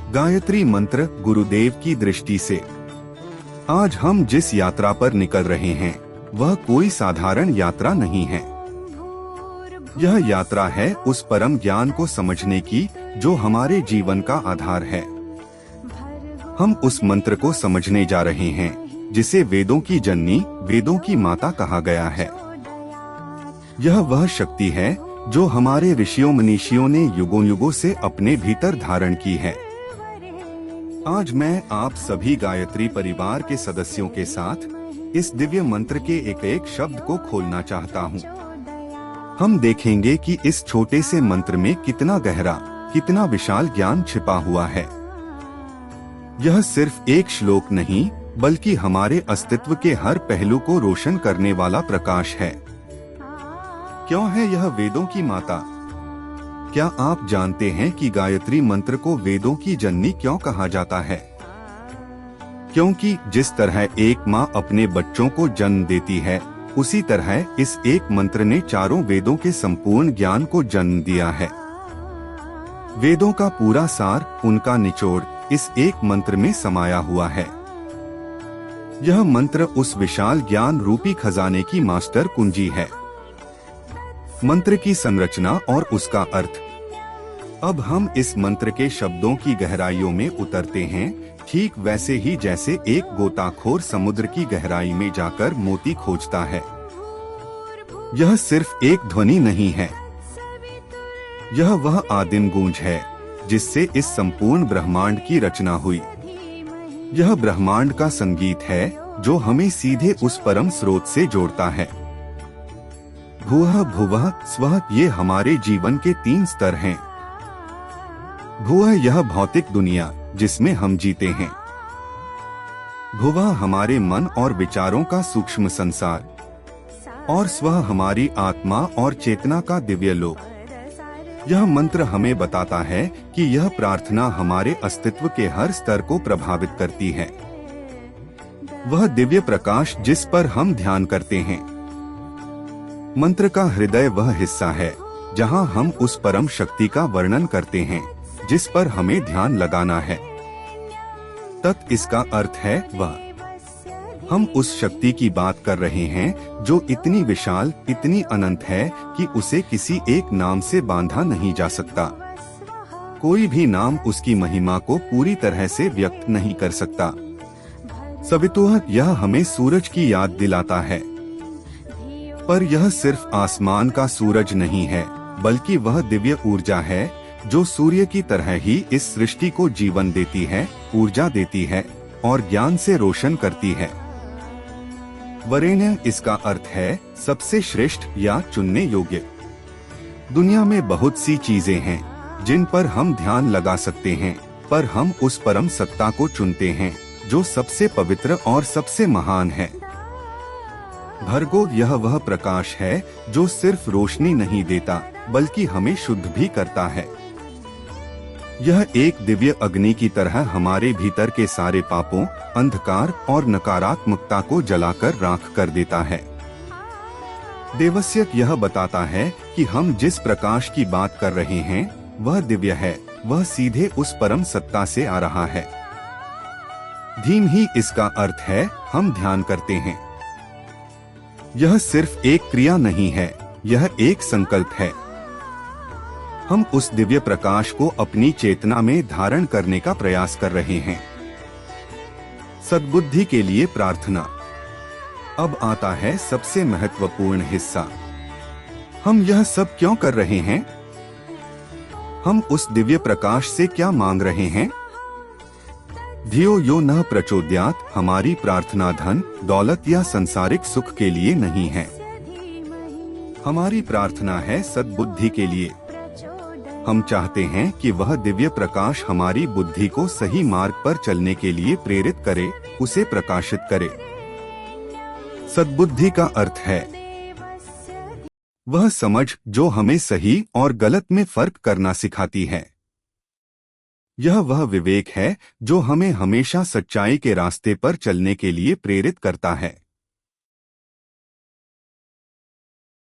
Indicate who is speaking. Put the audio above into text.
Speaker 1: गायत्री मंत्र गुरुदेव की दृष्टि से आज हम जिस यात्रा पर निकल रहे हैं वह कोई साधारण यात्रा नहीं है। यह यात्रा है उस परम ज्ञान को समझने की जो हमारे जीवन का आधार है। हम उस मंत्र को समझने जा रहे हैं जिसे वेदों की जननी, वेदों की माता कहा गया है। यह वह शक्ति है जो हमारे ऋषियों मनीषियों ने युगों युगों से अपने भीतर धारण की है। आज मैं आप सभी गायत्री परिवार के सदस्यों के साथ इस दिव्य मंत्र के एक एक शब्द को खोलना चाहता हूँ। हम देखेंगे कि इस छोटे से मंत्र में कितना गहरा, कितना विशाल ज्ञान छिपा हुआ है। यह सिर्फ एक श्लोक नहीं बल्कि हमारे अस्तित्व के हर पहलू को रोशन करने वाला प्रकाश है। क्यों है यह वेदों की माता? क्या आप जानते हैं कि गायत्री मंत्र को वेदों की जननी क्यों कहा जाता है? क्योंकि जिस तरह एक माँ अपने बच्चों को जन्म देती है, उसी तरह इस एक मंत्र ने चारों वेदों के संपूर्ण ज्ञान को जन्म दिया है। वेदों का पूरा सार, उनका निचोड़ इस एक मंत्र में समाया हुआ है। यह मंत्र उस विशाल ज्ञान रूपी खजाने की मास्टर कुंजी है। मंत्र की संरचना और उसका अर्थ। अब हम इस मंत्र के शब्दों की गहराइयों में उतरते हैं, ठीक वैसे ही जैसे एक गोताखोर समुद्र की गहराई में जाकर मोती खोजता है। यह सिर्फ एक ध्वनि नहीं है, यह वह आदिम गूंज है जिससे इस संपूर्ण ब्रह्मांड की रचना हुई। यह ब्रह्मांड का संगीत है जो हमें सीधे उस परम स्रोत से जोड़ता है। भुवः भुवः स्वः, ये हमारे जीवन के 3 स्तर हैं। भुवः यह भौतिक दुनिया जिसमें हम जीते हैं। भुवः हमारे मन और विचारों का सूक्ष्म संसार, और स्वः हमारी आत्मा और चेतना का दिव्य लोक। यह मंत्र हमें बताता है कि यह प्रार्थना हमारे अस्तित्व के हर स्तर को प्रभावित करती है। वह दिव्य प्रकाश जिस पर हम ध्यान करते हैं। मंत्र का हृदय वह हिस्सा है जहां हम उस परम शक्ति का वर्णन करते हैं जिस पर हमें ध्यान लगाना है। तत् इसका अर्थ है वह। हम उस शक्ति की बात कर रहे हैं जो इतनी विशाल, इतनी अनंत है कि उसे किसी एक नाम से बांधा नहीं जा सकता। कोई भी नाम उसकी महिमा को पूरी तरह से व्यक्त नहीं कर सकता। सवितुः यह हमें सूरज की याद दिलाता है, पर यह सिर्फ आसमान का सूरज नहीं है बल्कि वह दिव्य ऊर्जा है जो सूर्य की तरह ही इस सृष्टि को जीवन देती है, ऊर्जा देती है और ज्ञान से रोशन करती है। वरेण्य इसका अर्थ है सबसे श्रेष्ठ या चुनने योग्य। दुनिया में बहुत सी चीजें हैं जिन पर हम ध्यान लगा सकते हैं, पर हम उस परम सत्ता को चुनते हैं जो सबसे पवित्र और सबसे महान है। भर्गो यह वह प्रकाश है जो सिर्फ रोशनी नहीं देता बल्कि हमें शुद्ध भी करता है। यह एक दिव्य अग्नि की तरह हमारे भीतर के सारे पापों, अंधकार और नकारात्मकता को जलाकर राख कर देता है। देवस्य यह बताता है कि हम जिस प्रकाश की बात कर रहे हैं वह दिव्य है, वह सीधे उस परम सत्ता से आ रहा है। धीम ही इसका अर्थ है हम ध्यान करते हैं। यह सिर्फ एक क्रिया नहीं है, यह एक संकल्प है। हम उस दिव्य प्रकाश को अपनी चेतना में धारण करने का प्रयास कर रहे हैं। सद्बुद्धि के लिए प्रार्थना। अब आता है सबसे महत्वपूर्ण हिस्सा। हम यह सब क्यों कर रहे हैं? हम उस दिव्य प्रकाश से क्या मांग रहे हैं? धियो यो न प्रचोदयात्, हमारी प्रार्थना धन, दौलत या सांसारिक सुख के लिए नहीं है। हमारी प्रार्थना है सद्बुद्धि के लिए। हम चाहते हैं कि वह दिव्य प्रकाश हमारी बुद्धि को सही मार्ग पर चलने के लिए प्रेरित करे, उसे प्रकाशित करे। सद्बुद्धि का अर्थ है वह समझ जो हमें सही और गलत में फर्क करना सिखाती है। यह वह विवेक है जो हमें हमेशा सच्चाई के रास्ते पर चलने के लिए प्रेरित करता है।